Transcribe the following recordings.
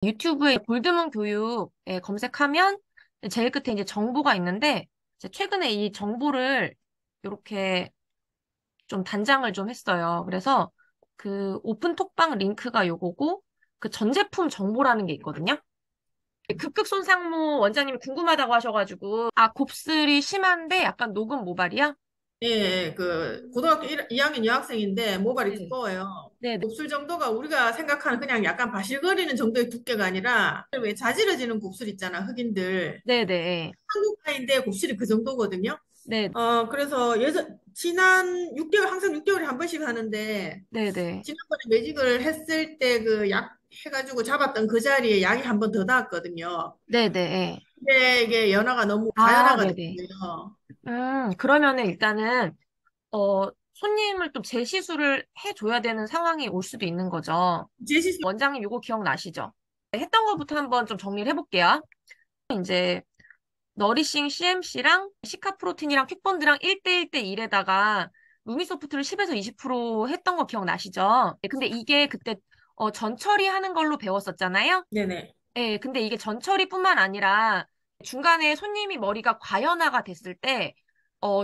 유튜브에 골드문 교육에 검색하면 제일 끝에 이제 정보가 있는데 이제 최근에 이 정보를 이렇게 좀 단장을 좀 했어요. 그래서 그 오픈 톡방 링크가 요거고 그 전 제품 정보라는 게 있거든요. 극극 손상모 원장님이 궁금하다고 하셔가지고 곱슬이 심한데 약간 녹음 모발이야? 예, 그 고등학교 2학년 여학생인데 모발이 네. 두꺼워요. 네네. 곱슬 정도가 우리가 생각하는 그냥 약간 바실거리는 정도의 두께가 아니라 왜 자지러지는 곱슬 있잖아, 흑인들. 네네. 한국파인데 곱슬이 그 정도거든요. 네. 그래서 지난 6개월, 항상 6개월에 한 번씩 하는데 네네. 지난번에 매직을 했을 때 그 약 해가지고 잡았던 그 자리에 약이 한 번 더 닿았거든요. 네네. 근데 이게 연화가 너무 아, 과연화가 네네. 됐어요. 그러면은 일단은 손님을 또 재시술을 해줘야 되는 상황이 올 수도 있는 거죠. 제시술 원장님 이거 기억나시죠? 네, 했던 것부터 한번 좀 정리를 해볼게요. 이제 너리싱 CMC랑 시카프로틴이랑 퀵본드랑 1대1대1에다가 루미소프트를 10에서 20% 했던 거 기억나시죠? 네, 근데 이게 그때 전처리 하는 걸로 배웠었잖아요. 네네. 네, 근데 이게 전처리뿐만 아니라 중간에 손님이 머리가 과연화가 됐을 때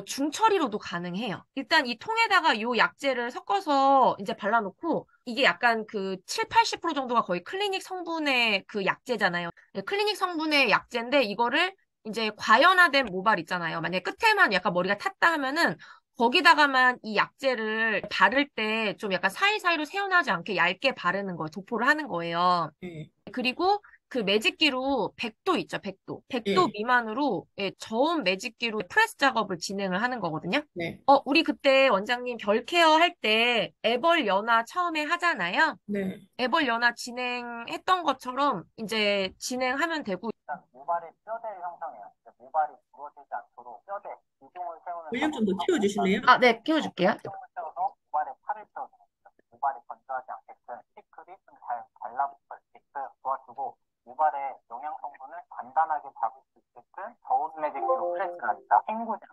중처리로도 가능해요. 일단 이 통에다가 요 약재를 섞어서 이제 발라놓고 이게 약간 그 7, 80% 정도가 거의 클리닉 성분의 그 약재잖아요. 네, 클리닉 성분의 약재인데 이거를 이제 과연화된 모발 있잖아요. 만약에 끝에만 약간 머리가 탔다 하면은 거기다가만 이 약재를 바를 때 좀 약간 사이사이로 새어나지 않게 얇게 바르는 거예요. 도포를 하는 거예요. 예, 그리고 그 매직기로 100도 있죠, 100도. 100도 예, 미만으로 저온 매직기로 프레스 작업을 진행을 하는 거거든요. 네, 우리 그때 원장님 별 케어 할 때 애벌 연화 처음에 하잖아요. 네. 애벌 연화 진행했던 것처럼 이제 진행하면 되고. 일단 모발의 뼈대를 형성해요. 모발이 부러지지 않도록 뼈대, 기둥을 세우는 볼륨 좀 작업을 더 하고, 키워주실래요? 네, 키워줄게요. 기둥을 세워서 모발에 팔을 세워줍니다. 모발이 건조하지 않게끔 스티클이 좀 잘 달라붙을 수 있게 도와주고 모발의 영양 성분을 간단하게 잡을 수 있게끔 저온 매직으로 프레스를 합니다. 헹구지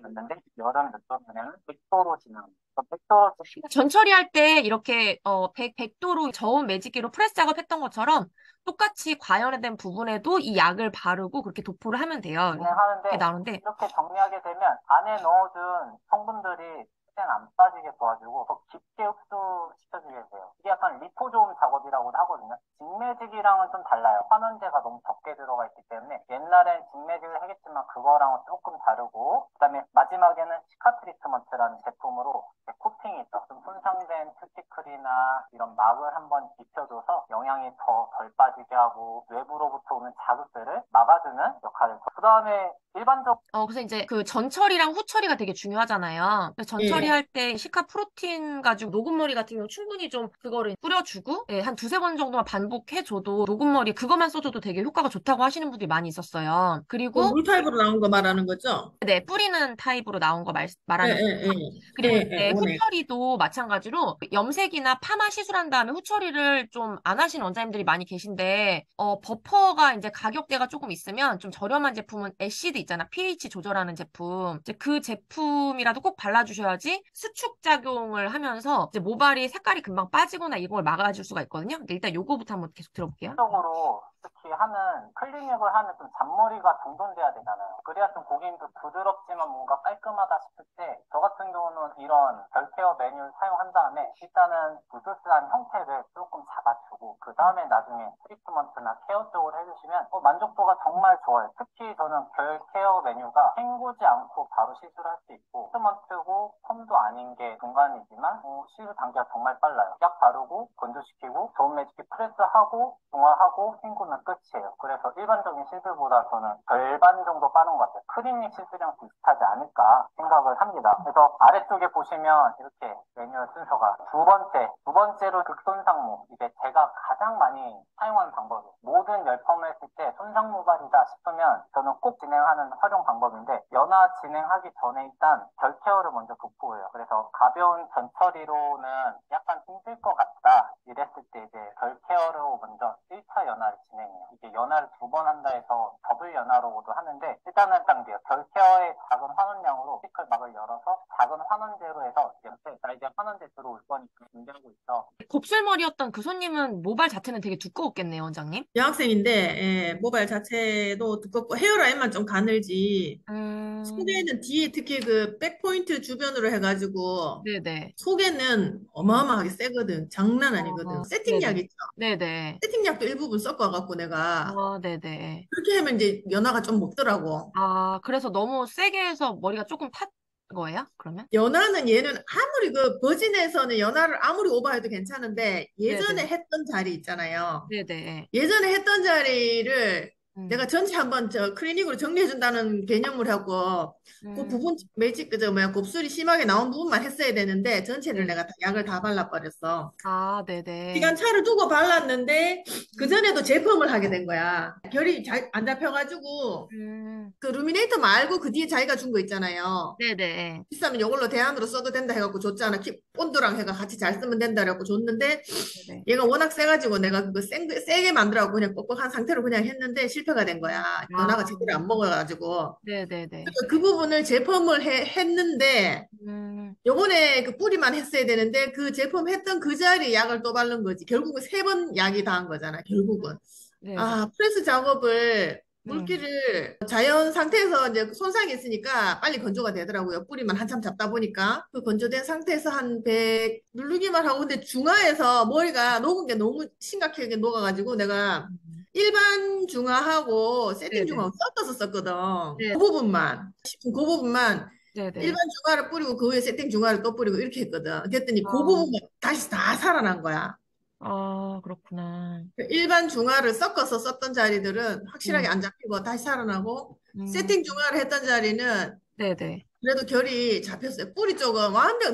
않는데 여름 늦도 그냥 100도로 진행합니다. 100도로 전처리할 때 이렇게 100도로 저온 매직기로 프레스 작업했던 것처럼 똑같이 과열된 부분에도 이 약을 바르고 그렇게 도포를 하면 돼요. 이렇게 나오는데 이렇게 정리하게 되면 안에 넣어준 성분들이 최대한 안 빠지게 도와주고 더 깊게 흡수시켜주게 돼요. 이게 약간 리포존 작업이라고도 하거든요. 직매직이랑은 좀 달라요. 환원제가 너무 적게 들어가 있기 때문에 옛날엔 직매직을 하겠지만 그거랑은 조금 다르고 그다음에 마지막에는 시카 트리트먼트라는 제품으로 코팅이 있어. 좀 손상된 큐티클이나 이런 막을 한번 입혀줘서 영양이 더 덜 빠지게 하고 외부로부터 오는 자극들을 막아주는 역할을. 그 다음에 일반적 그래서 이제 그 전처리랑 후처리가 되게 중요하잖아요. 그래서 예. 전처리할 때 시카 프로틴 가지고 녹음머리 같은 경우 충분히 좀 그거를 뿌려주고 한 두세 번 정도만 반복해줘도 녹음머리 그것만 써줘도 되게 효과가 좋다고 하시는 분들이 많이 있었어요. 그 그리고 물 타입으로 나온 거 말하는 거죠? 네, 뿌리는 타입으로 나온 거 예, 말하는 예, 거고요. 예. 그리고 예, 예, 이제 오네. 후처리도 마찬가지로 염색이나 파마 시술한 다음에 후처리를 좀 안 하시는 원장님들이 많이 계신데, 버퍼가 이제 가격대가 조금 있으면 좀 저렴한 제품은 애시드 있잖아. pH 조절하는 제품. 이제 그 제품이라도 꼭 발라주셔야지 수축 작용을 하면서 이제 모발이 색깔이 금방 빠지거나 이걸 막아줄 수가 있거든요. 근데 일단 요거부터 한번 계속 들어볼게요. 적으로 특히 하는 클리닉을 하는 좀 잔머리가 정돈돼야 되잖아요. 그래야 좀 고객님도 부드럽지만 뭔가 깔끔하다 싶을 때 저 같은 경우는 이런 결케어 메뉴를 사용한 다음에 일단은 부스스한 형태를 조금 잡아주고 그 다음에 나중에 트리트먼트나 케어 쪽으로 해주시면 만족도가 정말 좋아요. 특히 저는 결케어 메뉴가 헹구지 않고 바로 시술할 수 있고 트리트먼트고 펌도 아닌 게 중간이지만 시술 단계가 정말 빨라요. 약 바르고 건조시키고 저온 매직기 프레스하고 중화하고 헹구면 끝이에요. 그래서 일반적인 시술보다 저는 절반 정도 빠른 것 같아요. 클리닉 시술이랑 비슷하지 않을까 생각을 합니다. 그래서 아래쪽에 보시면 이렇게 매뉴얼 순서가 두 번째로 극손상모. 이게 제가 가장 많이 사용하는 방법이에요. 모든 열펌을 했을 때 손상 모발이다 싶으면 저는 꼭 진행하는 활용 방법인데 연화 진행하기 전에 일단 결 케어를 먼저 도포해요. 그래서 가벼운 전처리로는 약간 힘들 것 같다 이랬을 때 이제 결 케어로 먼저 1차 연화를 진행해요. 이게 연화를 두 번 한다 해서 더블 연화로도 하는데 일단은 딱 돼요. 결 케어의 작은 환원량으로 피클 막을 열어서 작은 환원제로 해서 이제 나 이제 환원제 들어올 거니까 준비하고 있어. 곱슬 곱슬머리였던 그 손님은 모발 자체는 되게 두꺼웠겠네요, 원장님. 여학생인데, 예, 모발 자체도 두껍고 헤어라인만 좀 가늘지. 음, 속에는 뒤에 특히 그 백포인트 주변으로 해가지고 네네. 속에는 어마어마하게 세거든. 장난 아니거든. 세팅약 네네. 있죠. 네네. 세팅약도 일부분 섞어갖고 내가 네네. 그렇게 하면 이제 연화가 좀 먹더라고. 아, 그래서 너무 세게 해서 머리가 조금 탔 거예요? 그러면? 연화는 얘는 아무리 그 버진에서는 연화를 아무리 오버해도 괜찮은데 예전에 네네. 했던 자리 있잖아요. 네네. 예전에 했던 자리를 내가 음, 전체 한번 저 클리닉으로 정리해준다는 개념을 하고 그 음, 부분 매직 그저 뭐야 곱슬이 심하게 나온 부분만 했어야 되는데 전체를 네. 내가 약을 다 발라버렸어. 아, 네네. 시간차를 두고 발랐는데 음, 그전에도 제품을 하게 된 거야. 결이 잘 안 잡혀가지고 음, 그 루미네이터 말고 그 뒤에 자기가 준 거 있잖아요. 네네. 비싸면 이걸로 대안으로 써도 된다 해갖고 줬잖아. 본드랑 해가 같이 잘 쓰면 된다 해갖고 줬는데 네네. 얘가 워낙 세가지고 내가 그거 세게 만들라고 그냥 뻑뻑한 상태로 그냥 했는데 실패가 된 거야. 아, 연화가 제대로 안 먹어가지고. 네네네. 그래서 그 부분을 제품을 했는데 음, 요번에 그 뿌리만 했어야 되는데 그 제품 했던 그 자리에 약을 또 바른 거지. 결국은 세 번 약이 다 한 거잖아. 결국은. 네네. 아, 프레스 작업을 음, 물기를 자연 상태에서 이제 손상이 있으니까 빨리 건조가 되더라고요. 뿌리만 한참 잡다 보니까. 그 건조된 상태에서 한 100 누르기만 하고 근데 중화에서 머리가 녹은 게 너무 심각하게 녹아가지고 내가 일반 중화하고 세팅 네네. 중화하고 섞어서 썼거든. 네, 그 부분만. 그 부분만 일반 네네. 중화를 뿌리고 그 위에 세팅 중화를 또 뿌리고 이렇게 했거든. 그랬더니 그 아, 부분만 다시 다 살아난 거야. 아, 그렇구나. 그 일반 중화를 섞어서 썼던 자리들은 확실하게 음, 안 잡히고 다시 살아나고 음, 세팅 중화를 했던 자리는 네네. 그래도 결이 잡혔어요. 뿌리 쪽은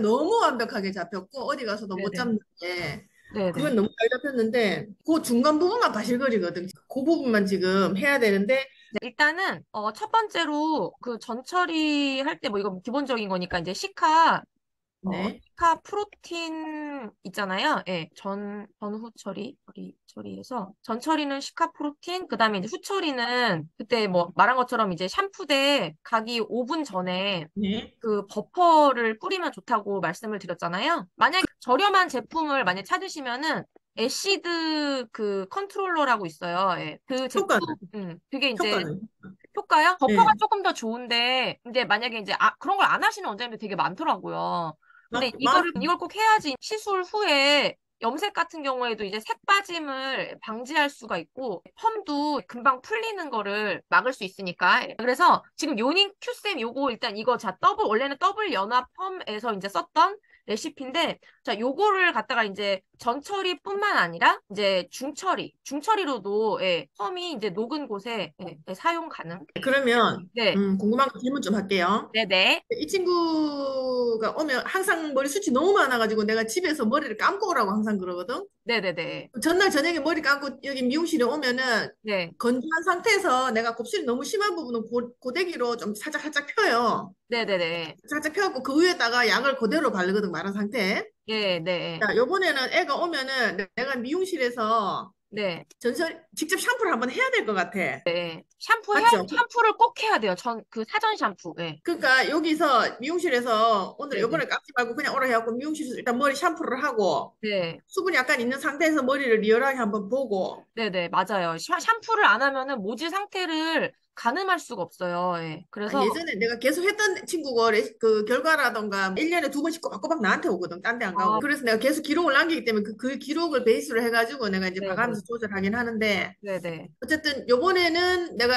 너무 완벽하게 잡혔고 어디 가서도 못 네네. 잡는데 그건 네네. 너무 잘 잡혔는데 그 중간 부분만 바실거리거든. 그 부분만 지금 해야 되는데 네, 일단은 첫 번째로 그 전처리 할 때 뭐 이거 기본적인 거니까 이제 네. 시카 프로틴 있잖아요. 예, 전후 처리해서 전 처리는 시카 프로틴, 그다음에 이제 후 처리는 그때 뭐 말한 것처럼 이제 샴푸대 가기 5분 전에 네. 그 버퍼를 뿌리면 좋다고 말씀을 드렸잖아요. 만약에 저렴한 제품을 만약 찾으시면은 애시드 그 컨트롤러라고 있어요. 예. 그 제품, 효과는 그게 이제 효과는 효과요? 버퍼가 네. 조금 더 좋은데, 이제 만약에 이제, 그런 걸 안 하시는 원장님들 되게 많더라고요. 근데 막 이걸 꼭 해야지 시술 후에 염색 같은 경우에도 이제 색 빠짐을 방지할 수가 있고, 펌도 금방 풀리는 거를 막을 수 있으니까. 그래서 지금 요닝 큐쌤 요거 일단 이거 원래는 더블 연화 펌에서 이제 썼던 레시피인데, 자, 요거를 갖다가 이제 전처리뿐만 아니라 이제 중처리로도 예, 펌이 이제 녹은 곳에 사용 가능. 그러면 네, 궁금한 거 질문 좀 할게요. 네네, 이 친구가 오면 항상 머리숱이 너무 많아가지고 내가 집에서 머리를 감고 오라고 항상 그러거든. 네네네, 전날 저녁에 머리 감고 여기 미용실에 오면은 네, 건조한 상태에서 내가 곱슬이 너무 심한 부분은 고데기로 좀 살짝 살짝 펴요. 네네네, 살짝 펴갖고 그 위에다가 약을 그대로 바르거든, 마른 상태에. 예, 네, 자, 요번에는 애가 오면은 내가 미용실에서 네, 직접 샴푸를 한번 해야 될 것 같아. 네. 맞죠? 샴푸를 꼭 해야 돼요. 그 사전 샴푸. 네, 그러니까 여기서 미용실에서 오늘 네네, 요번에 감지 말고 그냥 오라 해갖고 미용실에서 일단 머리 샴푸를 하고 네, 수분이 약간 있는 상태에서 머리를 리얼하게 한번 보고 네네, 맞아요. 샴푸를 안 하면은 모지 상태를 가늠할 수가 없어요. 예. 그래서, 예전에 내가 계속 했던 친구가 그 결과라던가 1년에 두 번씩 꼬박꼬박 나한테 오거든. 딴 데 안 가고. 아, 그래서 내가 계속 기록을 남기기 때문에 그 기록을 베이스로 해가지고 내가 이제 네네, 봐가면서 조절하긴 하는데 네네. 어쨌든 요번에는 내가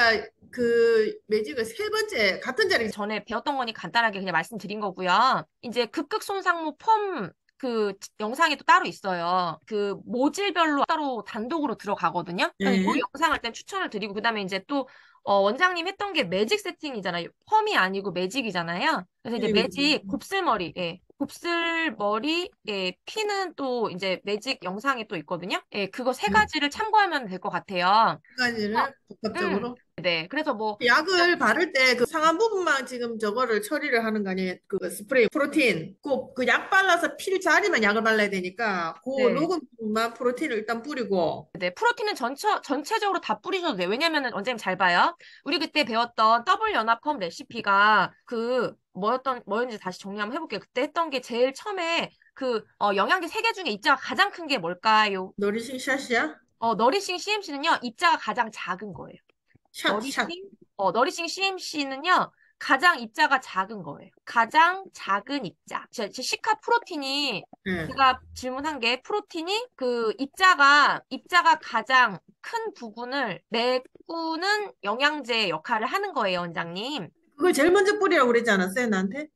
그 매직을 세 번째 같은 자리 전에 배웠던 거니 간단하게 그냥 말씀드린 거고요. 이제 극극 손상모 펌 그 영상이 또 따로 있어요. 그 모질별로 따로 단독으로 들어가거든요. 그래서 이 예. 영상을 일단 추천을 드리고 그다음에 이제 또 원장님 했던 게 매직 세팅이잖아요. 펌이 아니고 매직이잖아요. 그래서 이제 그지, 그지. 매직 곱슬머리, 예. 곱슬머리, 예, 피는 또 이제 매직 영상이 또 있거든요. 예, 그거 세 네. 가지를 참고하면 될 것 같아요. 두 가지를 복합적으로. 네. 그래서 뭐 약을 바를 때 그 상한 부분만 지금 저거를 처리를 하는 거 아니에요? 그 스프레이 프로틴. 그 약 발라서 필 자리만 약을 발라야 되니까 그 네. 녹은 부분만 프로틴을 일단 뿌리고 네, 프로틴은 전체적으로 다 뿌리셔도 돼요. 왜냐면은 원장님 잘 봐요. 우리 그때 배웠던 더블 연합펌 레시피가 뭐였는지 다시 정리 한번 해볼게요. 그때 했던 게 제일 처음에 영양제 3개 중에 입자가 가장 큰 게 뭘까요? 너리싱 샷이야? 너리싱 CMC는요, 입자가 가장 작은 거예요. 샷, 샷. 너리싱 CMC는요, 가장 입자가 작은 거예요. 가장 작은 입자. 시카 프로틴이, 응. 제가 질문한 게, 프로틴이 입자가 가장 큰 부분을 메꾸는 영양제 역할을 하는 거예요, 원장님. 그걸 제일 먼저 뿌리라고 그러지 않았어요, 나한테?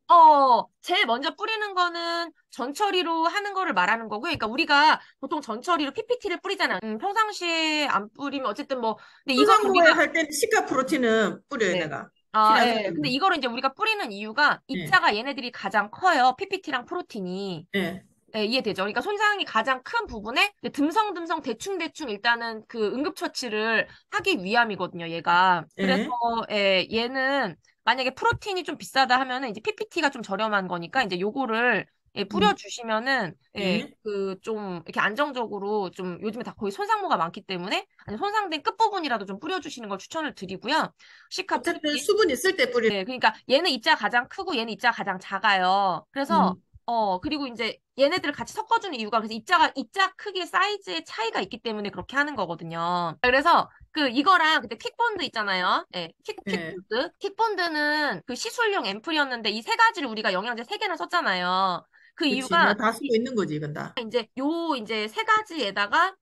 제일 먼저 뿌리는 거는 전처리로 하는 거를 말하는 거고요. 그러니까 우리가 보통 전처리로 PPT를 뿌리잖아요. 평상시에 안 뿌리면 어쨌든 뭐, 근데 이거를 소상공인 우리가, 할 때는 시카 프로틴은 뿌려요, 네. 내가. 필요한 예. 근데 사람은. 이거를 이제 우리가 뿌리는 이유가 예, 입자가 얘네들이 가장 커요. PPT랑 프로틴이. 예, 예, 이해되죠? 그러니까 손상이 가장 큰 부분에 이제 듬성듬성 대충대충 일단은 그 응급처치를 하기 위함이거든요, 얘가. 그래서, 예. 얘는 만약에 프로틴이 좀 비싸다 하면은 이제 PPT가 좀 저렴한 거니까 이제 요거를 예, 음, 뿌려주시면은, 예, 예. 좀, 이렇게 안정적으로 좀, 요즘에 다 거의 손상모가 많기 때문에, 아니, 손상된 끝부분이라도 좀 뿌려주시는 걸 추천을 드리고요. 시카 어쨌든 프로틴. 수분 있을 때 뿌리. 네, 그러니까 얘는 입자가 가장 크고 얘는 입자가 가장 작아요. 그래서 음, 그리고 이제 얘네들을 같이 섞어주는 이유가 그래서 입자 크기 사이즈의 차이가 있기 때문에 그렇게 하는 거거든요. 그래서 이거랑 그때 킥본드 있잖아요. 예, 예. 킥본드는 그 시술용 앰플이었는데 이 3가지를 우리가 영양제 3개나 썼잖아요. 그 그치. 내가 이유가 다 쓰고 있는 거지, 이건 다. 이제 3가지에다가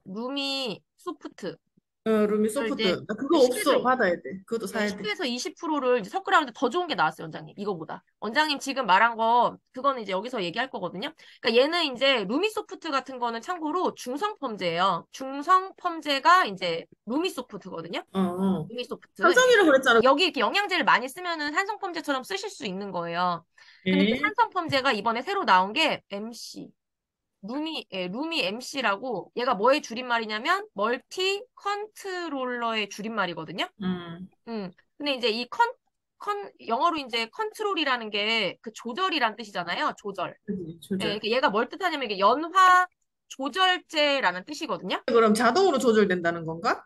루미 소프트 루미 이제 소프트. 나 그거 없어. 받아야 돼. 그것도 사야 돼. 10에서 20%를 이제 섞으라는데 더 좋은 게 나왔어요, 원장님. 이거보다. 원장님 지금 말한 거, 그거는 이제 여기서 얘기할 거거든요. 그러니까 얘는 이제 루미소프트 같은 거는 참고로 중성펌제예요. 중성펌제가 이제 루미소프트거든요. 어, 어. 루미소프트. 삼성이라고 그랬잖아. 여기 이렇게 영양제를 많이 쓰면은 산성펌제처럼 쓰실 수 있는 거예요. 근데 이제 예. 산성펌제가 이번에 새로 나온 게 MC. 루미 MC라고 얘가 뭐의 줄임말이냐면 멀티 컨트롤러의 줄임말이거든요. 음, 근데 이제 영어로 이제 컨트롤이라는 게 그 조절이란 뜻이잖아요. 조절. 그지, 예, 조절. 이게 얘가 뭘 뜻하냐면 이게 연화 조절제라는 뜻이거든요. 그럼 자동으로 조절된다는 건가?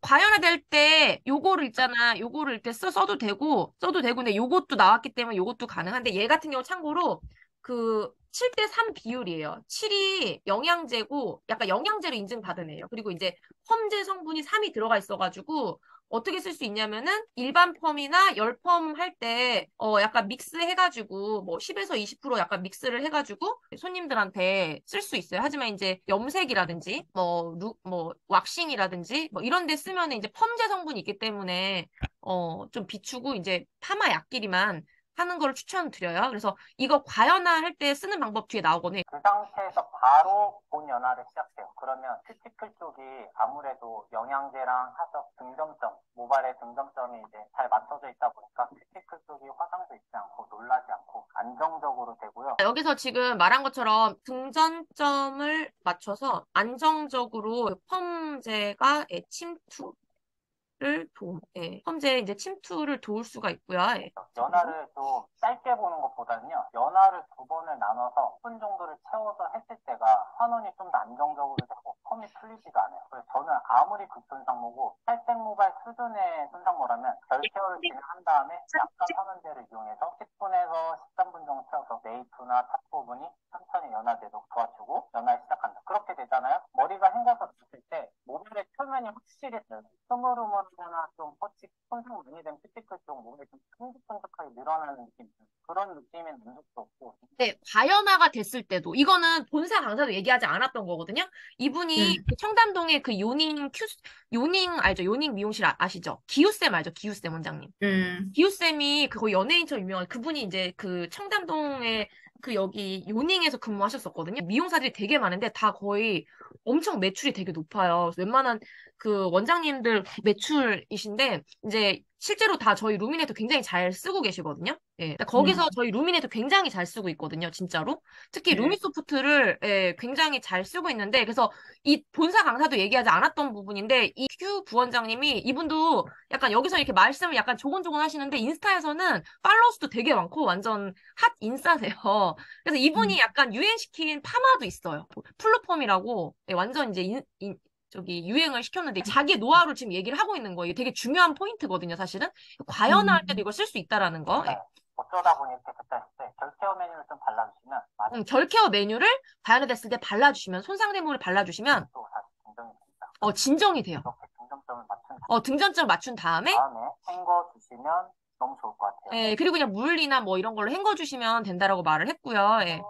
과연화될 때 요거를 있잖아. 요거를 이렇게 써도 되고, 근데 요것도 나왔기 때문에 요것도 가능한데 얘 같은 경우 참고로 그 7대 3 비율이에요. 7이 영양제고 약간 영양제로 인증받은 애예요. 그리고 이제 펌제 성분이 3이 들어가 있어가지고 어떻게 쓸 수 있냐면은 일반 펌이나 열펌 할 때 약간 믹스 해가지고 뭐 10에서 20% 약간 믹스를 해가지고 손님들한테 쓸 수 있어요. 하지만 이제 염색이라든지 뭐 왁싱이라든지 뭐 이런 데 쓰면 이제 펌제 성분이 있기 때문에 좀 비추고 이제 파마 약끼리만 하는 걸 추천드려요. 그래서 이거 과연화 할 때 쓰는 방법 뒤에 나오거든요. 그 상태에서 바로 본 연화를 시작해요. 그러면 큐티클 쪽이 아무래도 영양제랑 하석 등점점, 모발의 등점점이 이제 잘 맞춰져 있다 보니까 큐티클 쪽이 화상도 있지 않고 놀라지 않고 안정적으로 되고요. 여기서 지금 말한 것처럼 등전점을 맞춰서 안정적으로 펌제가 침투 펌제에 이제 침투를 도울 수가 있고요. 예. 연화를 좀 짧게 보는 것보다는요, 연화를 2번을 나눠서 10분 정도를 채워서 했을 때가 환원이 좀 더 안정적으로 되고 펌이 풀리지가 않아요. 그래서 저는 아무리 극손상모고 탈색 모발 수준의 손상모라면 결케어를 진행한 다음에 약간 환원제를 이용해서 10분에서 13분 정도 채워서 네이프나 탑 부분이 천천히 연화되도록 도와주고 연화를 시작한다. 그렇게 되잖아요. 머리가 헹궈서 봤을 때 모발의 표면이 확실히 흐물흐물하거나 좀 손상 많이 된 큐티클 쪽 모발이 좀 끈적끈적하게 늘어나는 느낌, 그런 느낌의 만족도 없고. 네, 과연화가 됐을 때도 이거는 본사 강사도 얘기하지 않았던 거거든요. 이분이 예. 그 청담동의 그 요닝 알죠? 요닝 미용실 아시죠? 기우쌤 알죠? 기우쌤 원장님. 예. 기우쌤이 그거 연예인처럼 유명한 그분이 이제 그 청담동에 그 여기 요닝에서 근무하셨었거든요. 미용사들이 되게 많은데 다 거의 엄청 매출이 되게 높아요. 그래서 웬만한 그 원장님들 매출이신데 이제 실제로 다 저희 루미네도 굉장히 잘 쓰고 계시거든요. 예. 거기서 저희 루미네도 굉장히 잘 쓰고 있거든요. 진짜로. 특히 예. 루미소프트를 예, 굉장히 잘 쓰고 있는데 그래서 이 본사 강사도 얘기하지 않았던 부분인데 이 큐 부원장님이 이분도 약간 여기서 이렇게 말씀을 약간 조곤조곤 하시는데 인스타에서는 팔로우 수도 되게 많고 완전 핫 인싸세요. 그래서 이분이 음. 약간 유행시킨 파마도 있어요. 플루펌이라고 예, 완전 이제 저기 유행을 시켰는데 자기 노하우를 지금 얘기를 하고 있는 거예요. 이게 되게 중요한 포인트거든요, 사실은. 과연화할 때도 음. 이걸 쓸 수 있다라는 거. 예. 어쩌다 보니 이렇게 됐다 했을 때 결케어 메뉴를 좀 발라주시면 많이 결케어 메뉴를 발효됐을 때 발라주시면, 손상대물을 발라주시면, 또 다시 진정이 됩니다. 진정이 돼요. 이렇게 중점점을 맞춘 등전점 맞춘 다음에, 다음에 헹궈 주시면 너무 좋을 것 같아요. 예, 그리고 그냥 물이나 뭐 이런 걸로 헹궈주시면 된다라고 말을 했고요. 예.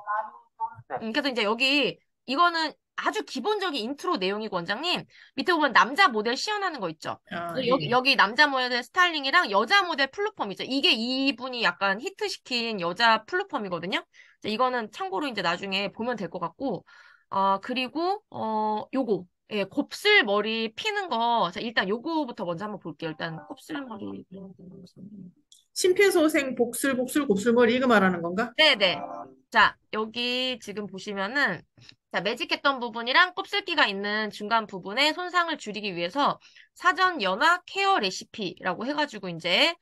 네. 그래서 이제 여기, 이거는 아주 기본적인 인트로 내용이고, 원장님. 밑에 보면 남자 모델 시연하는 거 있죠? 아, 여기 남자 모델 스타일링이랑 여자 모델 플루펌 있죠? 이게 이분이 약간 히트시킨 여자 플루펌이거든요? 이거는 참고로 이제 나중에 보면 될 것 같고, 그리고, 요거. 예, 곱슬머리 피는 거. 자, 일단 요거부터 먼저 한번 볼게요. 일단 곱슬머리. 심폐소생 복슬복슬 곱슬머리 이거 말하는 건가? 네네. 자, 여기 지금 보시면은, 자, 매직했던 부분이랑 곱슬기가 있는 중간 부분에 손상을 줄이기 위해서 사전 연화 케어 레시피라고 해가지고 이제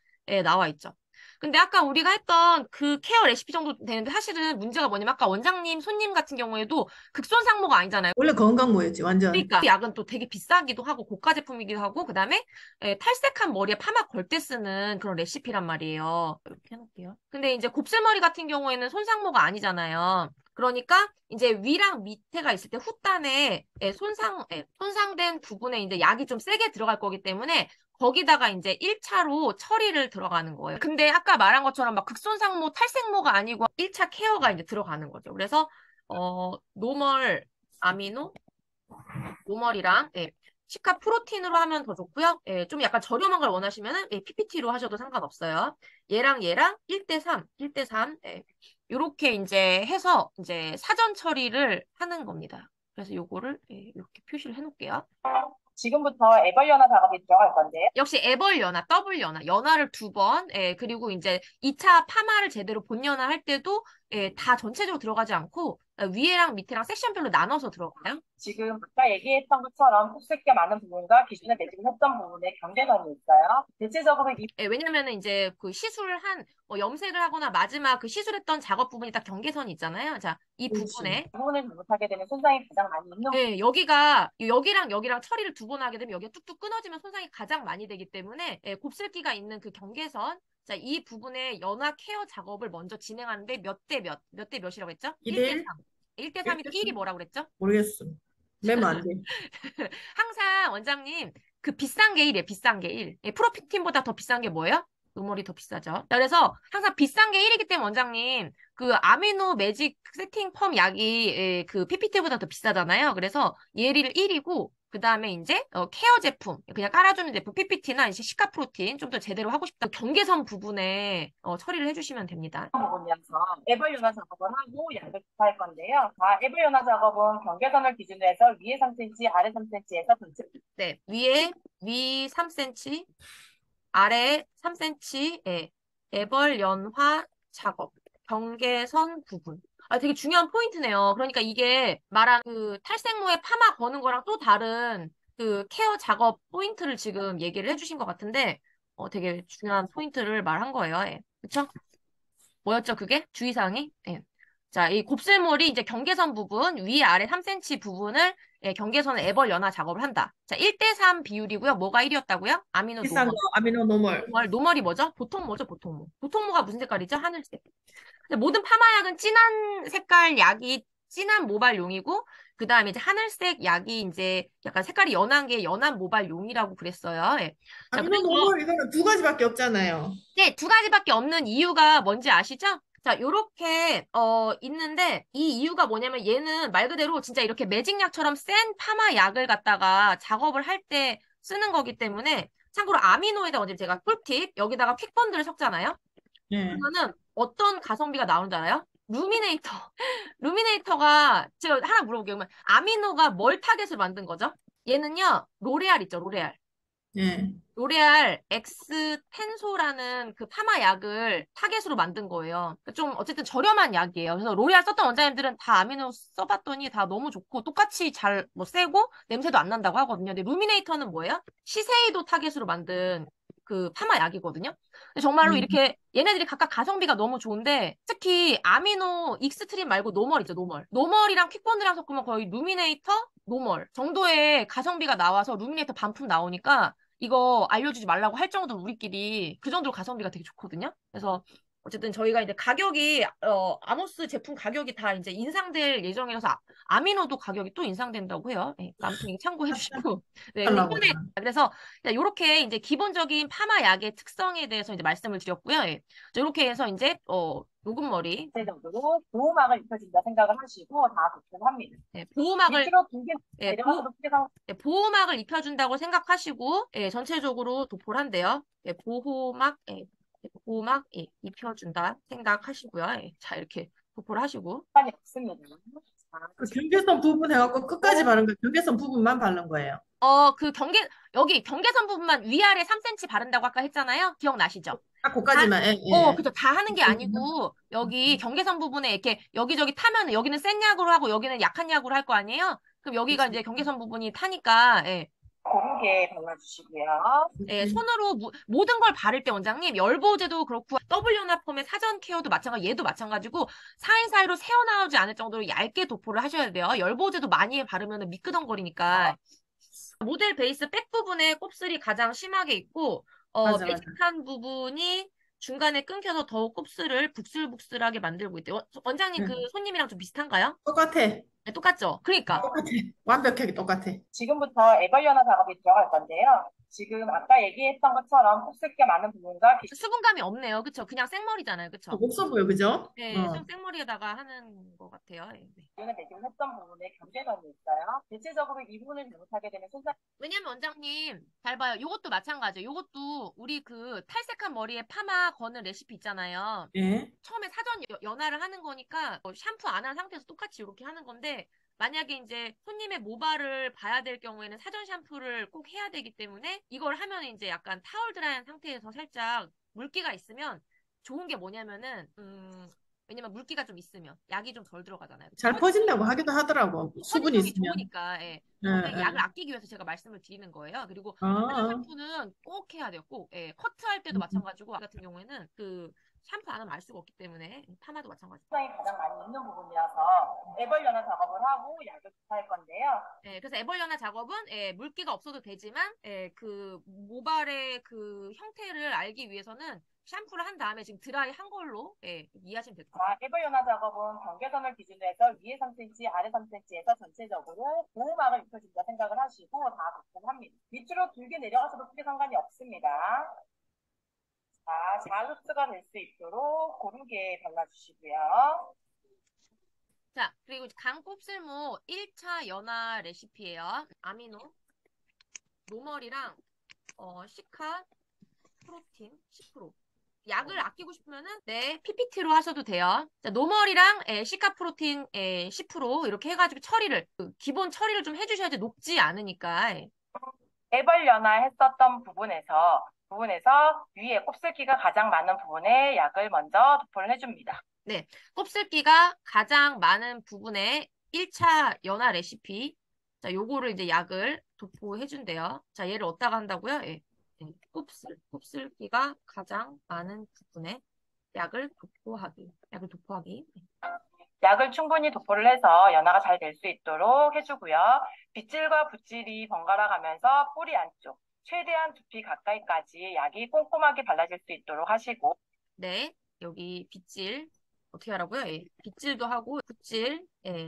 나와 있죠. 근데 아까 우리가 했던 그 케어 레시피 정도 되는데 사실은 문제가 뭐냐면 아까 원장님, 손님 같은 경우에도 극손상모가 아니잖아요. 원래 건강모였지, 완전. 그러니까 그 약은 또 되게 비싸기도 하고 고가 제품이기도 하고 그다음에 탈색한 머리에 파마 걸 때 쓰는 그런 레시피란 말이에요. 이렇게 해놓을게요. 근데 이제 곱슬머리 같은 경우에는 손상모가 아니잖아요. 그러니까 이제 위랑 밑에가 있을 때 후단에 손상된 부분에 이제 약이 좀 세게 들어갈 거기 때문에 거기다가 이제 1차로 처리를 들어가는 거예요. 근데 아까 말한 것처럼 막 극손상모, 탈색모가 아니고 1차 케어가 이제 들어가는 거죠. 그래서 노멀 아미노 노멀이랑 시카 프로틴으로 하면 더 좋고요. 좀 약간 저렴한 걸 원하시면은 PPT로 하셔도 상관없어요. 얘랑 1대3, 1대3 이렇게 이제 해서 이제 사전 처리를 하는 겁니다. 그래서 요거를 이렇게 표시를 해놓을게요. 지금부터 애벌 연화 작업이 들어갈 건데요. 역시 애벌 연화, 더블 연화, 연화를 2번, 그리고 이제 2차 파마를 제대로 본연화 할 때도 다 전체적으로 들어가지 않고 위에랑 밑에랑 섹션별로 나눠서 들어가요. 지금 아까 얘기했던 것처럼 곱슬기가 많은 부분과 기존에 매직을 했던 부분에 경계선이 있어요. 대체적으로 이 왜냐면은 이제 그 시술한 염색을 하거나 마지막 그 시술했던 작업 부분이 딱 경계선이 있잖아요. 자, 이 부분에 부분을 잘못하게 되면 손상이 가장 많이 있는 여기랑 처리를 2번 하게 되면 여기가 뚝뚝 끊어지면 손상이 가장 많이 되기 때문에 곱슬기가 있는 그 경계선 자, 이 부분에 연화 케어 작업을 먼저 진행하는데 몇 대 몇이라고 했죠? 2대1? 1대3. 1대3이 또 1이 뭐라고 그랬죠? 모르겠어. 매면 안 돼. 항상 원장님 그 비싼 게 1이에요. 비싼 게 1. 프로피틴보다 더 비싼 게 뭐예요? 노멀이 더 비싸죠. 자, 그래서 항상 비싼 게 1이기 때문에 원장님 그 아미노 매직 세팅 펌 약이 그 PPT보다 더 비싸잖아요. 그래서 얘를 1이고 그 다음에 이제 케어 제품 그냥 깔아주는 제품 PPT나 이제 시카 프로틴 좀 더 제대로 하고 싶다. 경계선 부분에 처리를 해주시면 됩니다. 부분이어서 애벌 연화 작업을 하고 약을 주사할 건데요. 애벌 연화 작업은 경계선을 기준으로 해서 위에 3cm, 아래 3cm에서 전체 네, 위 3cm, 아래 3cm, 애벌 연화 작업, 경계선 부분. 되게 중요한 포인트네요. 그러니까 이게 말한 그 탈색모에 파마 거는 거랑 또 다른 그 케어 작업 포인트를 지금 얘기를 해주신 것 같은데, 되게 중요한 포인트를 말한 거예요. 그쵸? 뭐였죠, 그게? 주의사항이? 자, 이 곱슬몰이 이제 경계선 부분, 위, 아래 3cm 부분을 경계선을 애벌 연화 작업을 한다. 자, 1대3 비율이고요. 뭐가 1이었다고요? 아미노 비싼 노멀. 거, 아미노 노멀. 노멀이 뭐죠? 보통 뭐죠? 보통모. 보통모가 무슨 색깔이죠? 하늘색. 근데 모든 파마약은 진한 색깔 약이 진한 모발용이고, 그 다음에 이제 하늘색 약이 이제 약간 색깔이 연한 게 연한 모발용이라고 그랬어요. 자, 아미노 그래서 노멀 이거는 2가지밖에 없잖아요. 네, 2가지밖에 없는 이유가 뭔지 아시죠? 자, 요렇게, 있는데, 이 이유가 뭐냐면 얘는 말 그대로 진짜 이렇게 매직약처럼 센 파마 약을 갖다가 작업을 할 때 쓰는 거기 때문에, 참고로 아미노에다 언제 제가 꿀팁, 여기다가 퀵본드를 섞잖아요? 예. 그러면은 어떤 가성비가 나오는 줄 알아요? 루미네이터. 루미네이터가, 제가 하나 물어볼게요. 그러면 아미노가 뭘 타겟으로 만든 거죠? 얘는요, 로레알 있죠, 로레알. 예. 로레알 엑스텐소라는 그 파마 약을 타겟으로 만든 거예요. 좀 어쨌든 저렴한 약이에요. 그래서 로레알 썼던 원장님들은 다 아미노 써봤더니 다 너무 좋고 똑같이 잘 뭐 세고 냄새도 안 난다고 하거든요. 근데 루미네이터는 뭐예요? 시세이도 타겟으로 만든 그 파마 약이거든요. 근데 정말로 이렇게 얘네들이 각각 가성비가 너무 좋은데 특히 아미노 익스트림 말고 노멀 있죠, 노멀. 노멀이랑 퀵본드랑 섞으면 거의 루미네이터, 노멀 정도의 가성비가 나와서 루미네이터 반품 나오니까 이거 알려주지 말라고 할 정도로 우리끼리 그 정도로 가성비가 되게 좋거든요. 그래서 어쨌든 저희가 이제 가격이 아모스 제품 가격이 다 이제 인상될 예정이라서 아미노도 가격이 또 인상된다고 해요. 네, 아무튼 이거 참고해 주시고. 네, 근데 달라 보다. 이번에 그래서 이렇게 이제 기본적인 파마 약의 특성에 대해서 이제 말씀을 드렸고요. 예. 자, 이렇게 해서 이제 녹음머리, 전체적으로 보호막을 입혀준다 생각을 하시고 다 도포합니다. 네, 보호막을 밑으로 둥게 예, 내려가서도 크게 상 예, 보호막을 입혀준다고 생각하시고 예, 전체적으로 도포를 한대요. 예, 보호막 예, 입혀준다 생각하시고요. 예, 자 이렇게 도포를 하시고 관이 없습니다. 자, 그 경계선 부분 해갖고 끝까지 바른 거 경계선 부분만 바른 거예요. 그 여기 경계선 부분만 위아래 3cm 바른다고 아까 했잖아요. 기억나시죠? 딱 그까지만. 예, 예. 그죠. 다 하는 게 아니고, 여기 경계선 부분에 이렇게 여기저기 타면 여기는 센 약으로 하고 여기는 약한 약으로 할 거 아니에요? 그럼 여기가 이제 경계선 부분이 타니까, 예, 고르게 발라주시고요. 예, 손으로 모든 걸 바를 때 원장님, 열보제도 그렇고, W나폼의 사전 케어도 마찬가지, 얘도 마찬가지고, 사이사이로 새어나오지 않을 정도로 얇게 도포를 하셔야 돼요. 열보제도 많이 바르면 미끄덩거리니까. 모델 베이스 백 부분에 곱슬이 가장 심하게 있고, 맞아. 매직한 부분이 중간에 끊겨서 더욱 곱슬을 북슬북슬하게 만들고 있대요. 원장님 그 응. 손님이랑 좀 비슷한가요? 똑같아. 네, 똑같죠? 그러니까. 똑같아. 완벽하게 똑같아. 지금부터 에벌리언화 작업이 들어갈 건데요. 지금 아까 얘기했던 것처럼 곱슬게 많은 부분과 수분감이 없네요. 그쵸? 그냥 생머리잖아요. 그쵸? 없어 보여, 그죠? 네, 좀 생머리에다가 하는 것 같아요. 네. 기존에 매김했던 부분에 경계선이 있어요. 대체적으로 이 부분을 잘못하게 되면 손상 왜냐면 원장님, 잘 봐요. 요것도 마찬가지예요. 요것도 우리 그 탈색한 머리에 파마 거는 레시피 있잖아요. 예. 처음에 사전 연화를 하는 거니까 샴푸 안 한 상태에서 똑같이 이렇게 하는 건데 만약에 이제 손님의 모발을 봐야 될 경우에는 사전 샴푸를 꼭 해야 되기 때문에 이걸 하면 이제 약간 타월 드라이한 상태에서 살짝 물기가 있으면 좋은 게 뭐냐면은 왜냐면 물기가 좀 있으면 약이 좀 덜 들어가잖아요. 잘 퍼진다고 하기도 하더라고. 수분이 컨디션이 있으면. 좋으니까 예. 예, 저는 예. 약을 아끼기 위해서 제가 말씀을 드리는 거예요. 그리고 사전 아, 샴푸는 꼭 해야 돼요. 꼭. 예. 커트할 때도 마찬가지고 아 같은 경우에는 그 샴푸 안 하면 알 수가 없기 때문에 파마도 마찬가지고. 이 가장 많이 있는 부분이라서 에벌리언화 작업을 하고 약을 주사할 건데요. 예, 그래서 애벌레나 작업은 예, 물기가 없어도 되지만 예, 그 모발의 그 형태를 알기 위해서는 샴푸를 한 다음에 지금 드라이 한 걸로 예, 이해하시면 될 것 같아요. 에벌리언화 작업은 경계선을 기준으로 해서 위에 3cm, 아래 3cm에서 전체적으로 보호막을 입혀준다 생각을 하시고 다 도포합니다. 밑으로 길게 내려가서도 크게 상관이 없습니다. 자, 잘 흡수가 될 수 있도록 고르게 발라주시고요. 자, 그리고 강곱슬모 1차 연화 레시피예요. 아미노, 노멀이랑 시카, 프로틴 10%. 약을 아끼고 싶으면은 네, PPT로 하셔도 돼요. 자, 노멀이랑 시카 프로틴 10% 이렇게 해가지고 처리를 기본 처리를 좀 해주셔야지 녹지 않으니까. 에벌리언화 했었던 부분에서 위에 곱슬기가 가장 많은 부분에 약을 먼저 도포를 해줍니다. 네, 곱슬기가 가장 많은 부분에 1차 연화 레시피. 자, 요거를 이제 약을 도포해준대요. 자, 얘를 어디다가 한다고요? 예. 곱슬기가 가장 많은 부분에 약을 도포하기. 약을 충분히 도포를 해서 연화가 잘 될 수 있도록 해주고요. 빗질과 붓질이 번갈아 가면서 뿌리 안쪽, 최대한 두피 가까이까지 약이 꼼꼼하게 발라질 수 있도록 하시고 네, 여기 빗질 어떻게 하라고요? 예. 빗질도 하고 붓질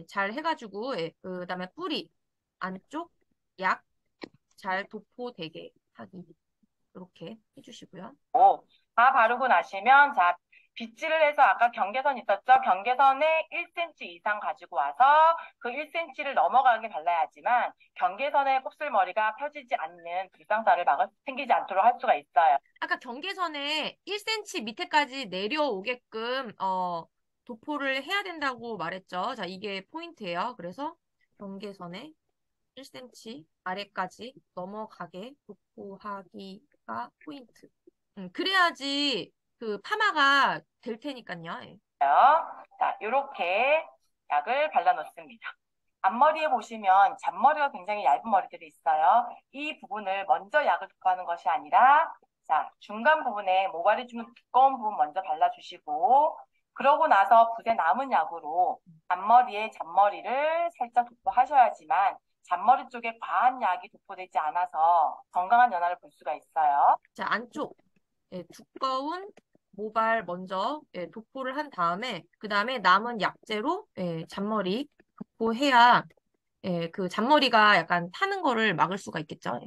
잘 해가지고 그다음에 뿌리 안쪽 약 잘 도포되게 하기 이렇게 해주시고요. 다 바르고 나시면 자 빗질을 해서 아까 경계선 있었죠? 경계선에 1cm 이상 가지고 와서 그 1cm를 넘어가게 발라야지만 경계선에 곱슬머리가 펴지지 않는 불상사를 생기지 않도록 할 수가 있어요. 아까 경계선에 1cm 밑에까지 내려오게끔 도포를 해야 된다고 말했죠. 자, 이게 포인트예요. 그래서 경계선에 1cm 아래까지 넘어가게 도포하기가 포인트. 그래야지 그 파마가 될 테니까요. 예. 자, 이렇게 약을 발라놓습니다. 앞머리에 보시면 잔머리가 굉장히 얇은 머리들이 있어요. 이 부분을 먼저 약을 도포하는 것이 아니라 자, 중간 부분에 모발이 좀 두꺼운 부분 먼저 발라주시고 그러고 나서 붓에 남은 약으로 앞머리에 잔머리를 살짝 도포하셔야지만 잔머리 쪽에 과한 약이 도포되지 않아서 건강한 연화를 볼 수가 있어요. 자, 안쪽 두꺼운 모발 먼저 도포를 한 다음에 그 다음에 남은 약재로 잔머리 도포해야 그 잔머리가 약간 타는 거를 막을 수가 있겠죠.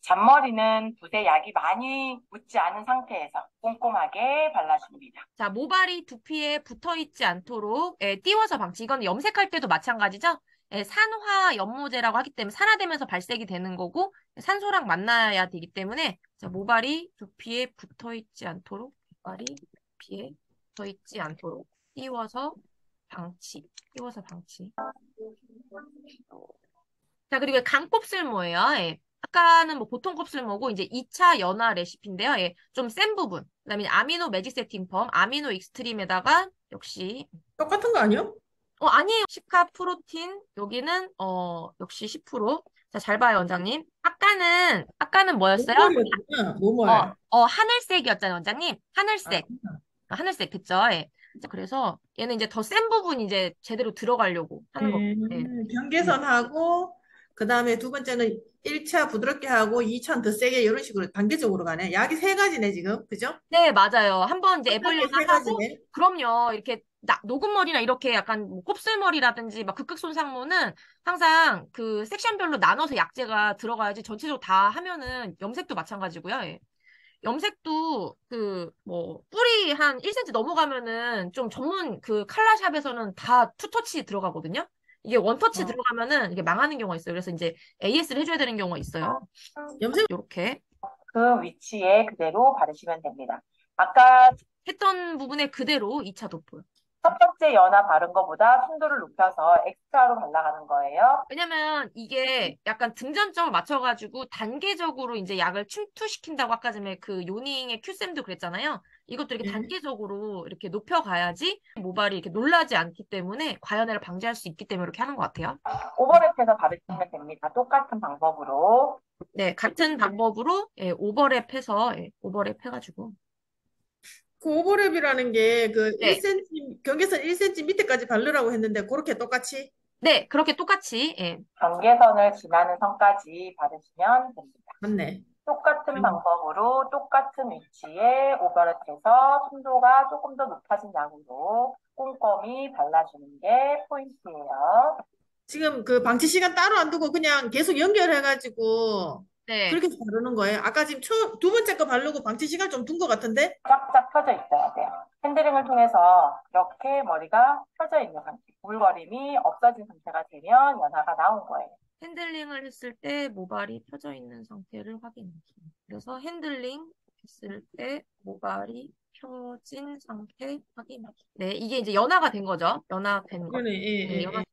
잔머리는 붓에 약이 많이 묻지 않은 상태에서 꼼꼼하게 발라줍니다. 자, 모발이 두피에 붙어 있지 않도록 띄워서 방치. 이건 염색할 때도 마찬가지죠. 산화 연모제라고 하기 때문에 산화되면서 발색이 되는 거고 산소랑 만나야 되기 때문에 자, 모발이 두피에 붙어 있지 않도록 모발이 두피에 붙어 있지 않도록 띄워서 방치. 띄워서 방치. 자, 그리고 간 곱슬모예요. 아까는 뭐 보통 곱슬모고 이제 2차 연화 레시피인데요. 좀 센 부분. 그다음에 아미노 매직 세팅펌, 아미노 익스트림에다가 역시 똑같은 거 아니요? 아니에요. 시카 프로틴 여기는 역시 10%. 자, 잘 봐요, 원장님. 아까는 뭐였어요? 모발이었구나, 모발. 하늘색이었잖아요, 원장님. 아, 하늘색. 하늘색, 그쵸? 자, 그래서 얘는 이제 더 센 부분 이제 제대로 들어가려고 하는 겁니다. 경계선하고, 그 다음에 두 번째는 1차 부드럽게 하고, 2차는 더 세게, 이런 식으로 단계적으로 가네. 약이 세 가지네, 지금. 그죠? 네, 맞아요. 한번 이제 한 단계 에볼리나 세 하고, 가지네. 그럼요. 이렇게 녹은 머리나 이렇게 약간 뭐 곱슬머리라든지 막 극극 손상모는 항상 그 섹션별로 나눠서 약재가 들어가야지 전체적으로 다 하면은 염색도 마찬가지고요. 염색도 그 뭐 뿌리 한 1cm 넘어가면은 좀 전문 그 칼라샵에서는 다 투터치 들어가거든요. 이게 원터치 어, 들어가면은 이게 망하는 경우가 있어요. 그래서 이제 AS를 해줘야 되는 경우가 있어요. 염색, 이렇게 그 위치에 그대로 바르시면 됩니다. 아까 했던 부분에 그대로 2차 도포요. 첫 번째 연화 바른 것보다 순도를 높여서 엑스트라로 발라가는 거예요. 왜냐면 이게 약간 등전점을 맞춰가지고 단계적으로 이제 약을 침투시킨다고 아까 전에 그 요닝의 큐쌤도 그랬잖아요. 이것도 이렇게 예. 단계적으로 이렇게 높여가야지 모발이 이렇게 놀라지 않기 때문에 과연을 방지할 수 있기 때문에 이렇게 하는 것 같아요. 오버랩해서 바르시면 됩니다. 똑같은 방법으로. 네, 같은 방법으로 오버랩해서 오버랩 해가지고 그 오버랩이라는 게 그 네, 1cm, 경계선 1cm 밑에까지 바르라고 했는데, 그렇게 똑같이? 네 그렇게 똑같이 경계선을 지나는 선까지 바르시면 됩니다. 맞네. 똑같은 방법으로 똑같은 위치에 오버랩해서 순도가 조금 더 높아진 약으로 꼼꼼히 발라주는 게 포인트예요. 지금 그 방치 시간 따로 안 두고 그냥 계속 연결해가지고 네. 그렇게 해서 바르는 거예요. 아까 지금 두 번째 거 바르고 방치 시간 좀 둔 것 같은데? 쫙쫙 펴져 있어야 돼요. 핸들링을 통해서 이렇게 머리가 펴져 있는 상태, 물거림이 없어진 상태가 되면 연화가 나온 거예요. 핸들링을 했을 때 모발이 펴져 있는 상태를 확인하기. 그래서 핸들링 했을 때 모발이 펴진 상태 확인하기. 네, 이게 이제 연화가 된 거죠. 연화된 거. 그러네, 예, 네, 예, 연화. 예.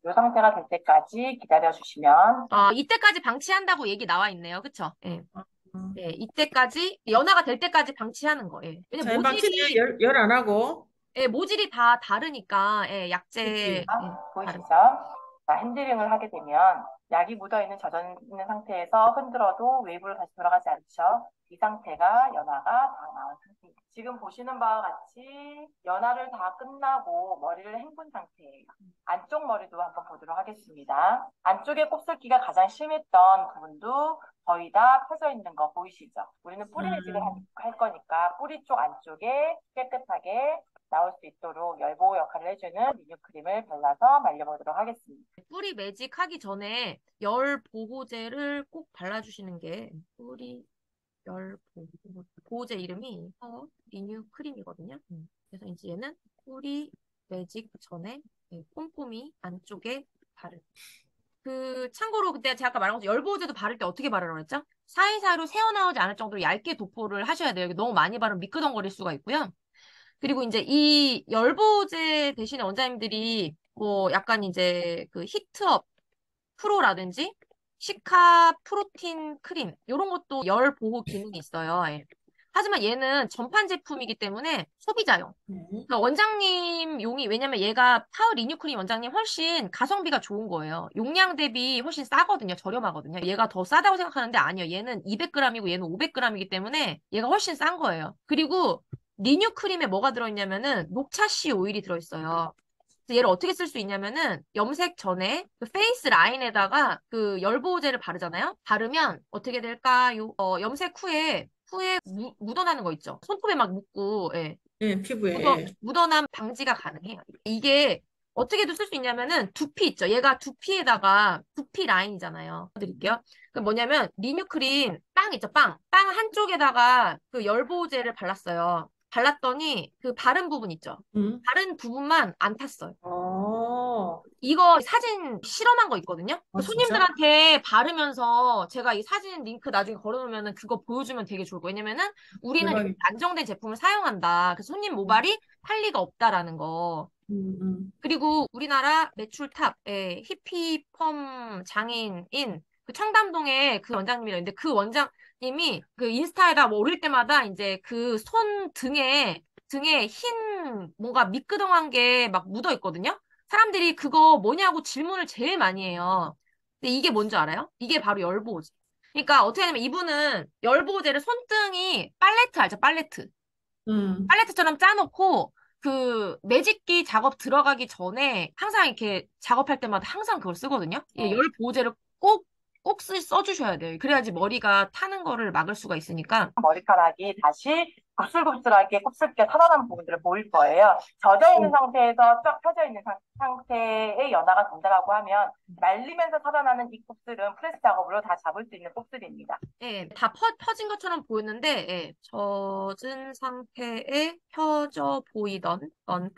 이 상태가 될 때까지 기다려주시면 이때까지 방치한다고 얘기 나와 있네요. 그쵸? 예. 어, 어. 네, 이때까지, 연화가 될 때까지 방치하는 거예요. 왜냐면 자연 방치네, 열 안 하고. 모질이 다 다르니까, 약재, 그치. 다르. 보이시죠? 자, 핸들링을 하게 되면 약이 묻어있는 젖어 있는 상태에서 흔들어도 웨이브로 다시 돌아가지 않죠. 이 상태가 연화가 다 나온 상태입니다. 지금 보시는 바와 같이 연화를 다 끝나고 머리를 헹군 상태예요. 안쪽 머리도 한번 보도록 하겠습니다. 안쪽에 곱슬기가 가장 심했던 부분도 거의 다 펴져 있는 거 보이시죠? 우리는 뿌리 매직을 할 거니까 뿌리 쪽 안쪽에 깨끗하게 나올 수 있도록 열보호 역할을 해주는 리뉴 크림을 발라서 말려보도록 하겠습니다. 뿌리 매직하기 전에 열 보호제를 꼭 발라주시는 게 뿌리 열 보호제 이름이 리뉴 크림이거든요. 그래서 이제 얘는 뿌리 매직 전에 꼼꼼히 안쪽에 바를. 참고로 그때 제가 아까 말한 것처럼 열 보호제도 바를 때 어떻게 바르라고 했죠? 사이사이로 새어나오지 않을 정도로 얇게 도포를 하셔야 돼요. 너무 많이 바르면 미끄덩거릴 수가 있고요. 그리고 이제 이 열보제 대신에 원장님들이 뭐 약간 이제 그 히트업 프로라든지 시카 프로틴 크림 이런 것도 열 보호 기능이 있어요. 하지만 얘는 전판 제품이기 때문에 소비자용. 그러니까 원장님 용이 왜냐면 얘가 파워 리뉴 크림 원장님 훨씬 가성비가 좋은 거예요. 용량 대비 훨씬 싸거든요. 저렴하거든요. 얘가 더 싸다고 생각하는데 아니요. 얘는 200g이고 얘는 500g이기 때문에 얘가 훨씬 싼 거예요. 그리고 리뉴 크림에 뭐가 들어있냐면은 녹차씨 오일이 들어있어요. 그래서 얘를 어떻게 쓸 수 있냐면은 염색 전에 그 페이스 라인에다가 그 열보호제를 바르잖아요. 바르면 어떻게 될까요? 염색 후에 후에 묻어나는 거 있죠. 손톱에 막 묻고, 예. 예, 피부에. 예. 묻어남 방지가 가능해요. 이게 어떻게도 쓸 수 있냐면은 두피 있죠. 얘가 두피에다가 두피 라인이잖아요. 드릴게요. 그 뭐냐면 리뮤크린 빵 있죠. 빵. 빵 한쪽에다가 그 열보호제를 발랐어요. 발랐더니 그 바른 부분 있죠. 음. 바른 부분만 안 탔어요. 어, 이거 사진 실험한 거 있거든요. 그 진짜? 손님들한테 바르면서 제가 이 사진 링크 나중에 걸어놓으면 그거 보여주면 되게 좋을 거예요. 왜냐면은 우리는 이렇게 대박이다. 안정된 제품을 사용한다. 그래서 손님 모발이 탈 리가 없다라는 거. 음, 음. 그리고 우리나라 매출 탑, 히피펌 장인인 그 청담동에 그 원장님이라 있는데 그 원장님이 그 인스타에다 뭐 올릴 때마다 이제 그 손 등에 흰 뭔가 미끄덩한 게 막 묻어 있거든요. 사람들이 그거 뭐냐고 질문을 제일 많이 해요. 근데 이게 뭔지 알아요? 이게 바로 열보호제. 그러니까 어떻게 하냐면 이분은 열보호제를 손등이 팔레트 알죠? 팔레트. 음. 팔레트처럼 짜놓고 그 매직기 작업 들어가기 전에 항상 이렇게 작업할 때마다 항상 그걸 쓰거든요. 이 열 보호제를 꼭 써주셔야 돼요. 그래야지 머리가 타는 거를 막을 수가 있으니까. 머리카락이 다시 곱슬곱슬하게 곱슬게 살아난 부분들을 보일 거예요. 젖어 있는 상태에서 쫙 펴져 있는 상태의 연화가 된다라고 하면 말리면서 살아나는 이 곱슬은 프레스 작업으로 다 잡을 수 있는 곱슬입니다. 예, 다 퍼진 것처럼 보였는데, 예, 젖은 상태에 펴져 보이던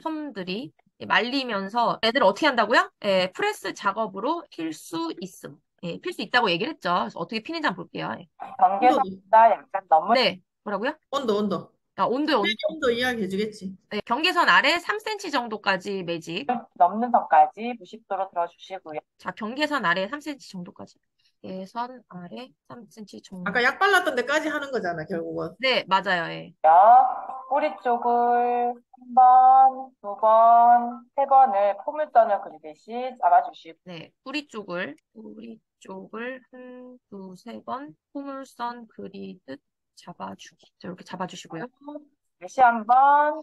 펌들이 말리면서 애들 어떻게 한다고요? 예, 프레스 작업으로 필 수 있음. 예, 필 수 있다고 얘기를 했죠. 그래서 어떻게 피는지 한번 볼게요. 예. 온도도. 경계선보다 약간 너무 네, 뭐라고요? 온도. 온도요, 내 온도 이야기해 주겠지. 네, 경계선 아래 3cm 정도까지 매직. 넘는 선까지 90도로 들어주시고요. 자, 경계선 아래 3cm 정도까지. 경계선 아래 3cm 정도. 아까 약 발랐던 데까지 하는 거잖아, 결국은. 네, 맞아요. 예. 뿌리 쪽을 한 번, 두 번, 세 번을 포물선을 그리듯이 잡아주시고 네, 뿌리 쪽을 한, 두, 세 번 포물선 그리듯 잡아주기. 자, 이렇게 잡아주시고요. 다시 한번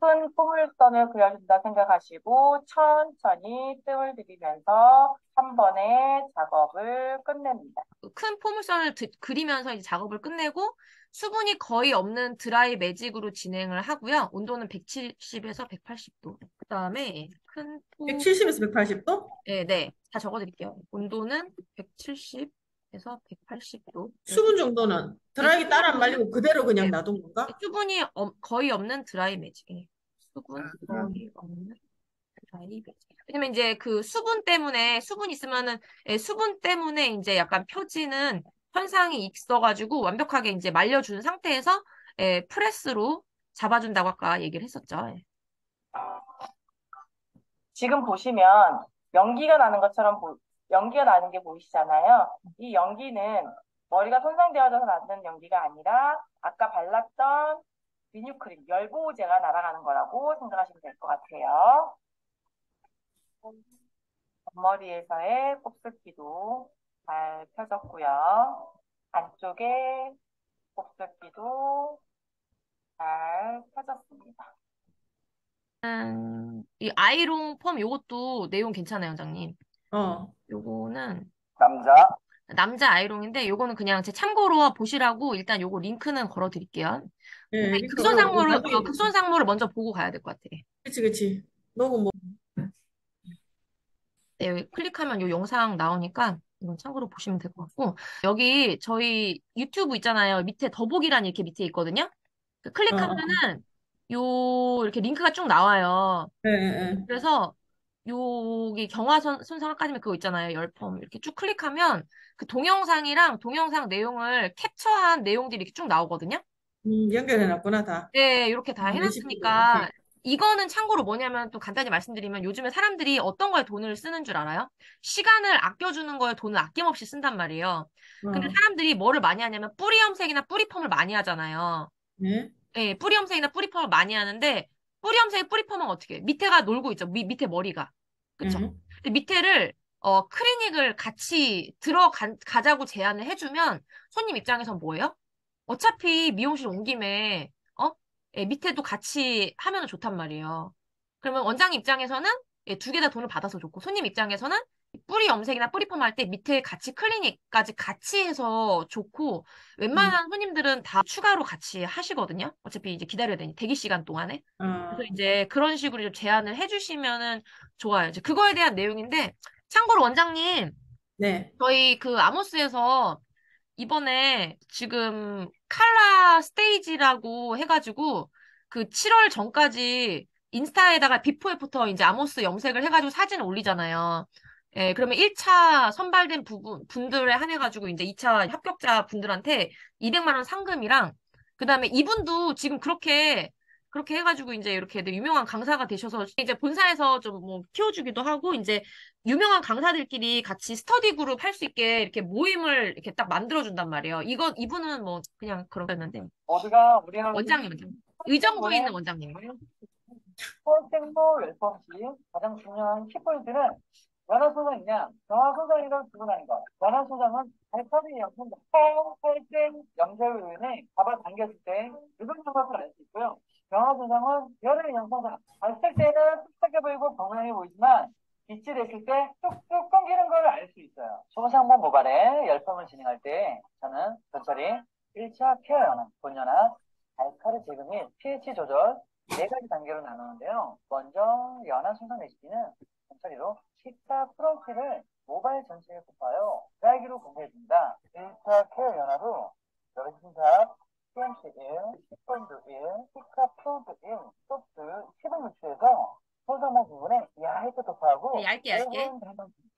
큰 포물선을 그려준다 생각하시고 천천히 뜸을 들이면서 한 번에 작업을 끝냅니다. 큰 포물선을 그리면서 이제 작업을 끝내고 수분이 거의 없는 드라이 매직으로 진행을 하고요. 온도는 170에서 180도. 그 다음에 큰 170에서 180도? 네. 다 적어드릴게요. 온도는 170에서 180도. 수분 정도는 드라이기 따라 안 말리고 그대로 그냥 놔둔 건가? 수분이 거의 없는 드라이 매직. 수분 거의 없는 드라이 매직. 왜냐면 이제 그 수분 있으면은, 수분 때문에 이제 약간 펴지는 현상이 있어가지고 완벽하게 이제 말려준 상태에서, 프레스로 잡아준다고 아까 얘기를 했었죠. 예. 지금 보시면 연기가 나는 것처럼 연기가 나는 게 보이시잖아요. 이 연기는 머리가 손상되어져서 나는 연기가 아니라 아까 발랐던 리뉴크림, 열보호제가 날아가는 거라고 생각하시면 될 것 같아요. 앞머리에서의 곱슬기도 잘 펴졌고요. 안쪽에 곱슬기도 잘 펴졌습니다. 이 아이롱 펌 요것도 내용 괜찮아요, 원장님. 어. 요거는 남자 아이롱인데 요거는 그냥 제 참고로 보시라고 일단 요거 링크는 걸어 드릴게요. 예, 근데 링크 나중에 극손상무를 먼저 보고 가야 될 것 같아. 그치. 너무 뭐. 네, 여기 클릭하면 요 영상 나오니까 이건 참고로 보시면 될 것 같고 여기 저희 유튜브 있잖아요. 밑에 더보기란 이렇게 밑에 있거든요. 그 클릭하면은 요 이렇게 링크가 쭉 나와요. 예. 그래서 여기 손상 아카데미 그거 있잖아요. 열펌 이렇게 쭉 클릭하면 그 동영상이랑 동영상 내용을 캡처한 내용들이 이렇게 쭉 나오거든요. 연결해놨구나, 다. 네, 이렇게 다 레시피도 해놨으니까 이렇게. 이거는 참고로 뭐냐면 또 간단히 말씀드리면 요즘에 사람들이 어떤 거에 돈을 쓰는 줄 알아요? 시간을 아껴주는 거에 돈을 아낌없이 쓴단 말이에요. 근데 어. 사람들이 뭐를 많이 하냐면 뿌리 염색이나 뿌리펌을 많이 하잖아요. 예? 네, 뿌리 염색이나 뿌리펌을 많이 하는데 뿌리 염색, 뿌리펌은 어떻게 해? 밑에가 놀고 있죠. 밑에 머리가. 그쵸? 예. 근데 밑에를 클리닉을 같이 들어가자고 제안을 해주면 손님 입장에선 뭐예요? 어차피 미용실 온 김에 밑에도 같이 하면 좋단 말이에요. 그러면 원장 입장에서는 두 개 다 돈을 받아서 좋고 손님 입장에서는 뿌리 염색이나 뿌리 펌 할 때 밑에 같이 클리닉까지 같이 해서 좋고, 웬만한 손님들은 다 추가로 같이 하시거든요. 어차피 이제 기다려야 되니, 대기 시간 동안에. 그래서 어, 이제 그런 식으로 좀 제안을 해주시면은 좋아요. 이제 그거에 대한 내용인데, 참고로 원장님, 네. 저희 그 아모스에서 이번에 지금 칼라 스테이지라고 해가지고 그 7월 전까지 인스타에다가 비포 애프터 이제 아모스 염색을 해가지고 사진을 올리잖아요. 예, 그러면 1차 선발된 분들에 한해가지고 이제 2차 합격자 분들한테 200만 원 상금이랑 그다음에 이분도 지금 그렇게 해가지고 이제 이렇게 유명한 강사가 되셔서 이제 본사에서 좀 뭐 키워주기도 하고 이제 유명한 강사들끼리 같이 스터디 그룹 할 수 있게 이렇게 모임을 이렇게 딱 만들어준단 말이에요. 이분은 뭐 그냥 그런 거였는데. 모두가 우리나라 원장님. 의정부에 있는 원장님. 수험생도 열범시 가장 중요한 키포인트는 연화소장이냐 정화소장이라고 구분하는 것. 연화소장은 발톱이 영상 탈생 염색을 인해 잡아 당겼을 때 누르는 것을 알 수 있고요. 정화소장은 열의 영상상 봤을 때는 촉촉해 보이고 건강해 보이지만 빛이 됐을 때 뚝뚝 끊기는 걸 알 수 있어요. 소상모 모발에 열펌을 진행할 때 저는 전처리 1차 케어 연화, 본연화, 알칼리 제거 및 pH 조절 네 가지 단계로 나누는데요. 먼저 연화 순서 레시피는 전처리로 14 프론트를 모바일 전체에 곱하여 드라이기로 공개해줍니다. 1차 케어 연화로 여러분사 CMC1, 10.1, 피카 프론트 1, 소프트 10을 유추해서 소상모 부분에 얇게 도포하고 네, 얇게.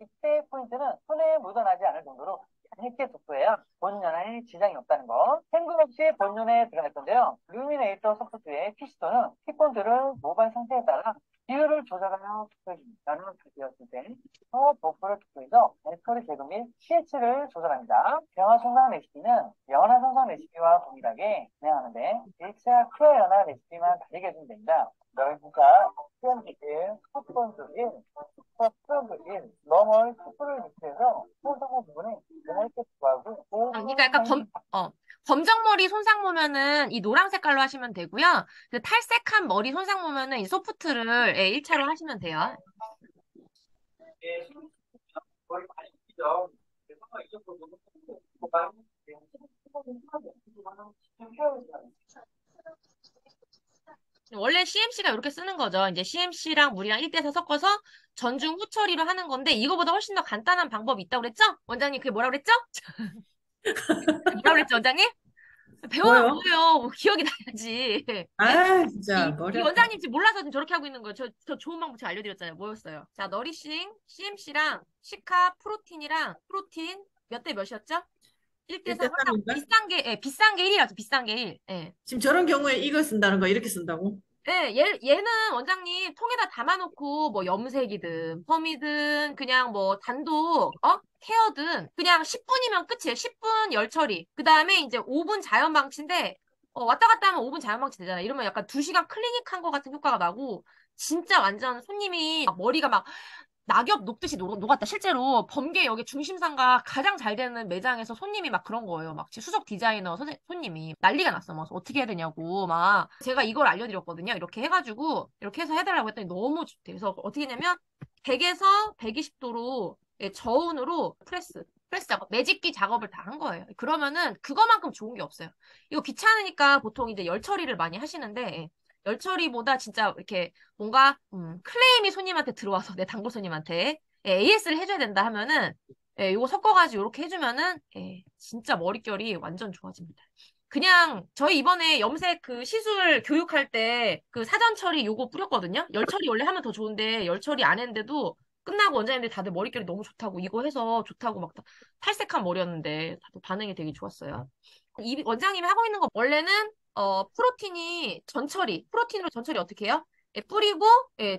이때 포인트는 손에 묻어나지 않을 정도로 얇게 도포해야 본연화에 지장이 없다는 거. 헹굼 없이 본연화에 들어갈 건데요. 루미네이터 소프트웨어의 피시톤은 키본드를 모발 상태에 따라 비율을 조절하여 도포해줍니다. 되었을 때 버프를 도포해서 알코올의 제거 및 pH를 조절합니다. 병화 손상 레시피는 연화 손상 레시피와 동일하게 진행하는데 1차 크어 연화 레시피만 다르게 해주면 됩니다. 넓이가 CMG 1, 풋본드 1, 풋본드 1, 너멀 풋을 유치해서 손상모 부분에 얇게 도포하고 그러니까 약간 검정머리 손상모면은 이 노란 색깔로 하시면 되고요. 그 탈색한 머리 손상모면은 이 소프트를 1차로 하시면 돼요. 거의 많이 있죠. 그래서 이 정도 모발 원래 CMC가 이렇게 쓰는 거죠. 이제 CMC랑 물이랑 1대4 섞어서 전중 후처리로 하는 건데 이거보다 훨씬 더 간단한 방법이 있다고 그랬죠? 원장님 그게 뭐라고 그랬죠? 뭐라고 그랬죠, 원장님? 배우면 뭐요? 뭐예요? 뭐 기억이 나야지. 예? 아, 진짜 이 머리 아파. 원장님 지금 몰라서 지금 저렇게 하고 있는 거예요. 저 좋은 방법 제가 알려드렸잖아요. 뭐였어요? 자, 너리싱, CMC랑 시카, 프로틴 몇 대 몇이었죠? 1대3 1대 항상 3인가? 비싼 게 1이라죠. 비싼 게 1. 예. 지금 저런 경우에 이걸 쓴다는 거 이렇게 쓴다고? 예, 얘는 원장님 통에다 담아놓고 뭐 염색이든 펌이든 그냥 뭐 단독 케어든 그냥 10분이면 끝이에요. 10분 열 처리. 그 다음에 이제 5분 자연 방치인데 왔다 갔다 하면 5분 자연 방치 되잖아요. 이러면 약간 2시간 클리닉한 것 같은 효과가 나고 진짜 완전 손님이 막 머리가 막 낙엽 녹듯이 녹았다. 실제로 범계 여기 중심상가 가장 잘 되는 매장에서 손님이 막 그런 거예요. 막 수석 디자이너 손님이 난리가 났어. 막 어떻게 해야 되냐고 막 제가 이걸 알려드렸거든요. 이렇게 해가지고 이렇게 해서 해달라고 했더니 너무 좋대. 그래서 어떻게 했냐면 100에서 120도로 저온으로 프레스 작업, 매직기 작업을 다 한 거예요. 그러면은 그거만큼 좋은 게 없어요. 이거 귀찮으니까 보통 이제 열 처리를 많이 하시는데 열 처리보다 진짜 이렇게 뭔가 클레임이 손님한테 들어와서 내 단골 손님한테 AS를 해줘야 된다 하면은 이거 섞어가지고 이렇게 해주면은 진짜 머릿결이 완전 좋아집니다. 그냥 저희 이번에 염색 그 시술 교육할 때 그 사전 처리 요거 뿌렸거든요. 열 처리 원래 하면 더 좋은데 열 처리 안 했는데도 끝나고 원장님들이 다들 머릿결이 너무 좋다고 이거 해서 좋다고 막 탈색한 머리였는데 다들 반응이 되게 좋았어요. 이 원장님이 하고 있는 거 원래는 프로틴으로 전처리 어떻게 해요? 뿌리고,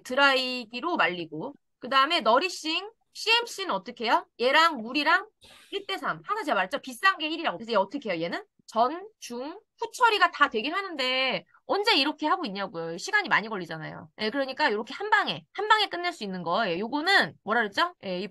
드라이기로 말리고. 그 다음에 너리싱, CMC는 어떻게 해요? 얘랑 물이랑 1대3. 항상 제가 말했죠? 비싼 게 1이라고. 그래서 얘 어떻게 해요? 얘는 전, 중, 후 처리가 다 되긴 하는데, 언제 이렇게 하고 있냐고요. 시간이 많이 걸리잖아요. 그러니까 이렇게 한 방에 끝낼 수 있는 거. 요거는 뭐라 그랬죠? 이